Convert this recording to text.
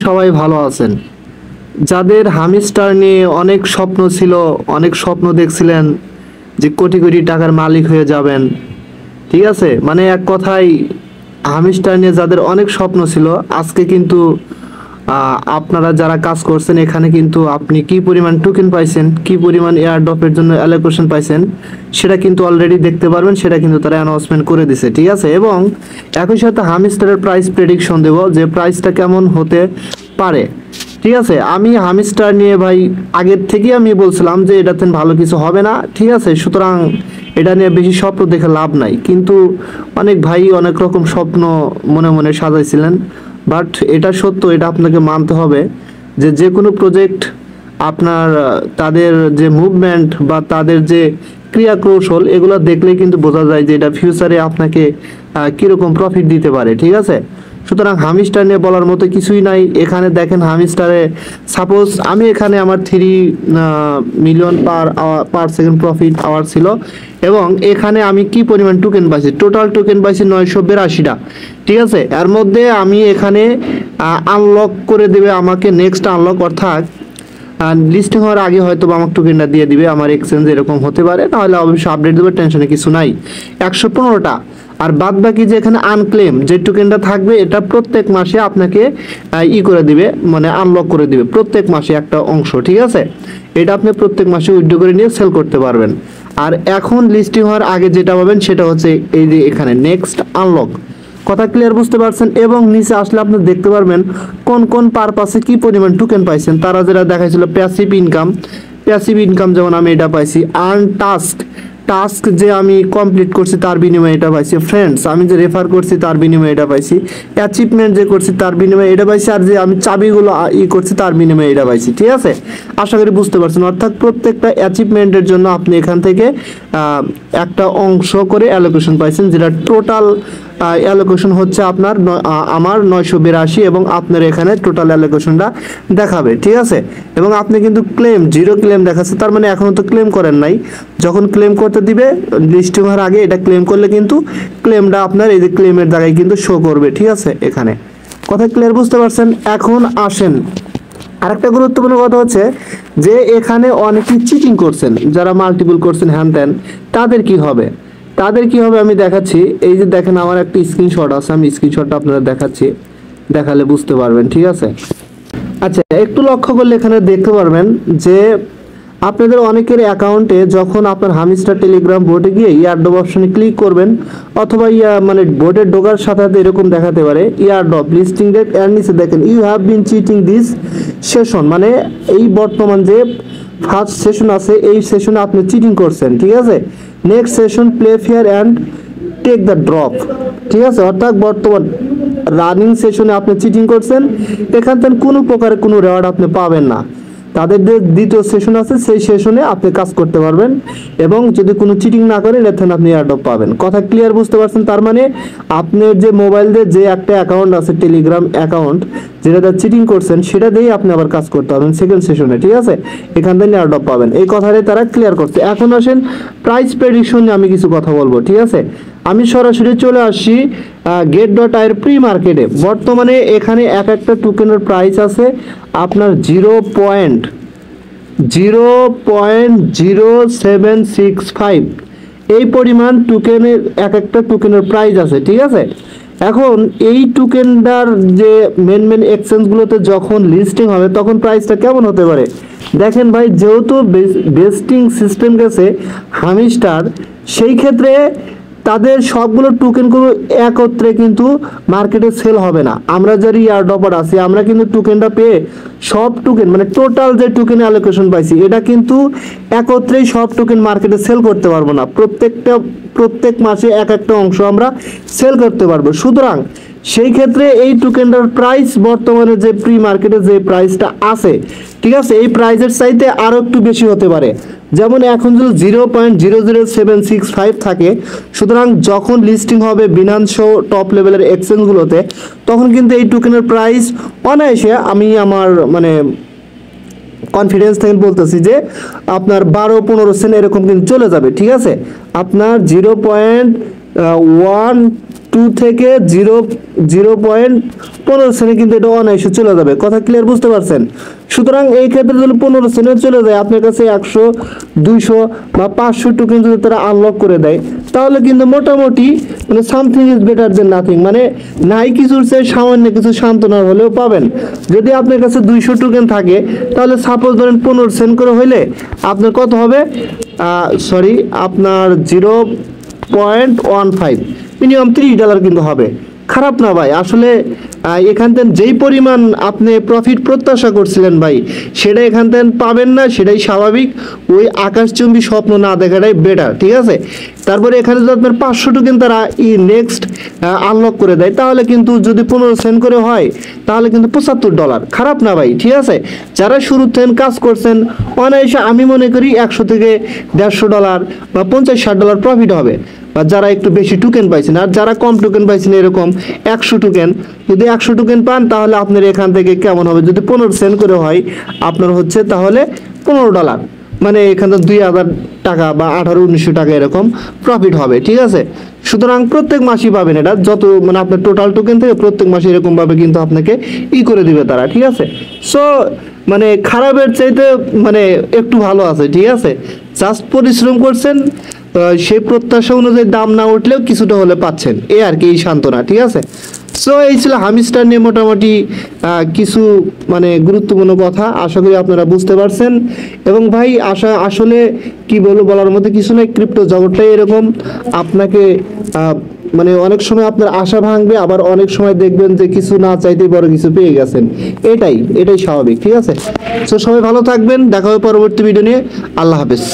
সবাই ভালো আছেন। যাদের হামিস্টার নিয়ে অনেক স্বপ্ন ছিল, অনেক স্বপ্ন দেখছিলেন যে কোটি কোটি টাকার মালিক হয়ে যাবেন, ঠিক আছে, মানে এক কথায় হামিস্টার নিয়ে যাদের অনেক স্বপ্ন ছিল, আজকে কিন্তু আপনারা যারা কাজ করছেন এখানে কিন্তু আপনি কি পরিমাণ টোকেন পাইছেন, কি পরিমাণ এয়ার ড্রপের জন্য অ্যালোকেশন পাইছেন সেটা কিন্তু অলরেডি দেখতে পারবেন। সেটা কিন্তু তারা অ্যানাউন্সমেন্ট করে দিছে, ঠিক আছে। এবং একই সাথে হামিস্টারের প্রাইস প্রেডিকশন দেব যে প্রাইসটা কেমন হতে পারে, ঠিক আছে। আমি হামিস্টার নিয়ে ভাই আগের থেকেই আমি বলছিলাম যে এটাতে ভালো কিছু হবে না, ঠিক আছে। সুতরাং এটা নিয়ে বেশি স্বপ্ন দেখে লাভ নাই, কিন্তু অনেক ভাই অনেক রকম স্বপ্ন মনে মনে সাজাইছিলেন। বাট এটা সত্য, এটা আপনাকে মানতে হবে যে যে কোনো প্রজেক্ট আপনার তাদের যে মুভমেন্ট বা তাদের যে ক্রিয়া কৌশল এগুলো দেখলেই কিন্তু বোঝা যায় যে এটা ফিউচারে আপনাকে কীরকম প্রফিট দিতে পারে, ঠিক আছে। সুতরাং হামিস্টার নিয়ে বলার মতো কিছুই নাই। এখানে দেখেন হামিস্টারে সাপোজ আমি এখানে আমার 3 million per second profit hour ছিল, এবং এখানে আমি কি পরিমাণ টোকেন পাইছি, টোটাল টোকেন পাইছি 982টা, ঠিক আছে। এর মধ্যে আমি এখানে আনলক করে দেবে আমাকে নেক্সট আনলক, অর্থাৎ লিস্টিং হওয়ার আগে হয়তো আমাকে টোকেনটা দিয়ে দিবে আমার এক্সচেঞ্জ, এরকম হতে পারে, নাহলে অবশ্যই আপডেট দেবে, টেনশনে কিছু নাই। 115টা। আর বাদ বাকি যে এখানে আনক্লেম যে টোকেনটা থাকবে এটা প্রত্যেক মাসে আপনাকে করে দিবে, মানে আনলক করে দিবে প্রত্যেক মাসে একটা অংশ, ঠিক আছে। এটা আপনি প্রত্যেক মাসে উইথড্র করে নিয়ে সেল করতে পারবেন। আর এখন লিস্টিং হওয়ার আগে যেটা পাবেন সেটা হচ্ছে এই যে এখানে নেক্সট আনলক। কথা ক্লিয়ার বুঝতে পারছেন? এবং নিচে আসলে আপনি দেখতে পারবেন কোন কোন পারপাসে কি পরিমাণ টোকেন পাইছেন। তারা যেটা দেখাইছিল প্যাসিভ ইনকাম, প্যাসিভ ইনকাম যেমন আমি এটা পাইছি। আর্ন টাস্ক, টাস্ক যে আমি কমপ্লিট করছি তার বিনিময়ে এটা পাইছি। ফ্রেন্ডস আমি যে রেফার করছি তার বিনিময়ে এটা পাইছি। অ্যাচিভমেন্ট যে করছি তার বিনিময়ে এটা পাইছি। আর যে আমি চাবিগুলো করছি তার বিনিময়ে এটা পাইছি, ঠিক আছে। আশা করি বুঝতে পারছেন। অর্থাৎ প্রত্যেকটা অ্যাচিভমেন্টের জন্য আপনি এখান থেকে একটা অংশ করে অ্যালোকেশন পাইছেন, যেটা টোটাল অ্যালোকেশন হচ্ছে আপনার আমার 982, এবং আপনার এখানে টোটাল অ্যালোকেশনটা দেখাবে, ঠিক আছে। এবং আপনি কিন্তু ক্লেম, জিরো ক্লেম দেখাচ্ছে, তার মানে এখনও তো ক্লেম করেন নাই। যখন ক্লেম করতে দিবে লিস্টিং হওয়ার আগে এটা ক্লেম করলে কিন্তু ক্লেমটা আপনার এই যে ক্লেমের জায়গায় কিন্তু শো করবে, ঠিক আছে। এখানে কথা ক্লিয়ার বুঝতে পারছেন? এখন আসেন আরেকটা গুরুত্বপূর্ণ কথা হচ্ছে যে এখানে অনেকেই চিটিং করছেন, যারা মাল্টিপল করছেন হ্যান ত্যান, তাদের কি হবে, তাদের কি হবে আমি দেখাচ্ছি। এই যে দেখেন আমার একটা স্ক্রিনশট আছে, আমি স্ক্রিনশটটা আপনারা দেখাচ্ছি, দেখালে বুঝতে পারবেন, ঠিক আছে। আচ্ছা একটু লক্ষ্য করলে এখানে দেখতে পারবেন যে আপনাদের অনেকের অ্যাকাউন্টে যখন আপনার হামিস্টার টেলিগ্রাম বোর্ডে গিয়ে ইয়ারড্রপ অপশনে ক্লিক করবেন, অথবা মানে বোর্ডে ঢোকার সাথে সাথে এরকম দেখাতে পারে ইয়ারড্রপ লিস্টিং ডেট, এর নিচে দেখেন you have been cheating this session, মানে এই বর্তমান যে ফার্স্ট সেশন আছে এই সেশনে আপনি চিটিং করছেন, ঠিক আছে। Next session play fair and take the drop, ঠিক আছে। অর্থাৎ বর্তমান রানিং সেশনে আপনি চিটিং করছেন, এখান থেকে কোনো প্রকারের কোনো রেওয়ার্ড আপনি পাবেন না। তাদের যে দ্বিতীয় সেশন আছে সেই সেশনে আপনি কাজ করতে পারবেন, এবং যদি কোনো চিটিং না করেন এখানে আপনি এয়ারড্রপ পাবেন। কথা ক্লিয়ার বুঝতে পারছেন? তার মানে আপনার যে মোবাইল দিয়ে যে একটা অ্যাকাউন্ট আছে টেলিগ্রাম অ্যাকাউন্ট, যেটা চিটিং করছেন সেটা দিয়েই আপনি আবার কাজ করতে পারবেন সেকেন্ড সেশনে, ঠিক আছে। এখান থেকে এয়ারড্রপ পাবেন, এই কথাটাই তারা ক্লিয়ার করছে। এখন আসেন প্রাইস প্রেডিকশন নিয়ে আমি কিছু কথা বলবো, ঠিক আছে। আমি সরাসরি চলে আসছি get.ai এর প্রি মার্কেটে। বর্তমানে এখানে এক একটা টোকেনের প্রাইস আছে আপনার 0.0765, এই পরিমাণ টোকেনের এক একটা টোকেনের প্রাইস আছে, ঠিক আছে। এখন এই টোকেনটার যে মেন এক্সচেঞ্জগুলোতে যখন লিস্টিং হবে তখন প্রাইসটা কেমন হতে পারে দেখেন ভাই। যেহেতু বেস্টিং সিস্টেম গেছে হামিস্টার, সেই ক্ষেত্রে তাদের সবগুলো টোকেনগুলো একত্রে কিন্তু মার্কেটে সেল হবে না। আমরা যারা ইয়ারড্রপার আছি আমরা কিন্তু টোকেনটা পেয়ে সব টোকেন মানে টোটাল যে টোকেন অ্যালোকেশন পাইছি এটা কিন্তু একত্রেই সব টোকেন মার্কেটে সেল করতে পারবো না। প্রত্যেক মাসে এক একটা অংশ আমরা সেল করতে পারবো। সুতরাং সেই ক্ষেত্রে এই টোকেনটার প্রাইস বর্তমানে যে প্রি মার্কেটে যে প্রাইসটা আছে, ঠিক আছে, এই প্রাইসের চাইতে আরও একটু বেশি হতে পারে। যেমন এখন যদি 0.00765 থাকে, সুতরাং যখন লিস্টিং হবে বিনান্স টপ লেভেলের এক্সচেঞ্জগুলোতে তখন কিন্তু এই টোকেনের প্রাইস অনায়াসে, আমি আমার মানে কনফিডেন্স থেকে বলতেছি যে আপনার 12-15 সেন্ট এরকম কিন্তু চলে যাবে, ঠিক আছে। আপনার 0.1 2 থেকে 0.15 কিন্তু এটা অনায়াসে চলে যাবে। কথা ক্লিয়ার, বুঝতে পারছেন? সুতরাং এই ক্ষেত্রে যদি 15 সেন্টে চলে যায়, আপনার কাছে 100, 200 বা 500 টোকেন যদি তারা আনলক করে দেয়, তাহলে কিন্তু মোটামুটি মানে something is better then nothing, মানে নাই কিছুর চেয়ে সামান্য কিছু সান্ত্বনা হলেও পাবেন। যদি আপনার কাছে 200 টোকেন থাকে, তাহলে সাপোজ ধরেন 15 সেন্ট করে হইলে আপনার কত হবে, সরি আপনার 0.15 মিনিমাম $30 কিন্তু হবে। খারাপ না ভাই, আসলে এখান থেকে যেই পরিমাণ আপনি প্রফিট প্রত্যাশা করছিলেন ভাই, সেটা এখান থেকে পাবেন না, সেটাই স্বাভাবিক। ওই আকাশচুম্বী স্বপ্ন না দেখাটাই বেটার, ঠিক আছে? তারপরে এখানে যদি আপনার 500 টোকেন তারা নেক্সট আনলক করে দেয়, তাহলে কিন্তু যদি 15 সেন্ট করে হয়, তাহলে কিন্তু $75। খারাপ না ভাই, ঠিক আছে? যারা শুরু থেকে কাজ করছেন, অনায়াসে আমি মনে করি 100 থেকে $150 বা $50-60 প্রফিট হবে। বা যারা একটু বেশি টোকেন পাইছেন, আর যারা কম টোকেন পাইছেন, এরকম 100 টোকেন, যদি 100 টোকেন পান, তাহলে আপনার এখান থেকে কেমন হবে, যদি 15 সেন্ট করে হয় আপনার হচ্ছে তাহলে $15, মানে এখানে 2000 টাকা বা 1800-1900 টাকা এরকম প্রফিট হবে, ঠিক আছে? সুতরাং প্রত্যেক মাসই পাবেন এটা, যত মানে আপনার টোটাল টোকেন থেকে প্রত্যেক মাসে এরকম ভাবে কিন্তু আপনাকে করে দিবে তারা, ঠিক আছে? সো মানে খারাপের চাইতে মানে একটু ভালো আছে, ঠিক আছে? জাস্ট পরিশ্রম করছেন, সেই প্রত্যাশা অনুযায়ী দাম না উঠলেও কিছুটা হলে পাচ্ছেন, এই আর কি, এই সান্ত্বনা, ঠিক আছে? সো এই ছিল হামিস্টার নিয়ে মোটামুটি কিছু মানে গুরুত্বপূর্ণ কথা। আশা করি আপনারা বুঝতে পারছেন। এবং ভাই আসলে কি বলবো, বলার মধ্যে কিছু নেই, ক্রিপ্টো জগৎটাই এরকম। আপনাকে মানে অনেক সময় আপনার আশা ভাঙবে, আবার অনেক সময় দেখবেন যে কিছু না চাইতেই বড় কিছু পেয়ে গেছেন। এটাই স্বাভাবিক, ঠিক আছে? সো সবাই ভালো থাকবেন, দেখা হবে পরবর্তী ভিডিও নিয়ে। আল্লাহ হাফেজ।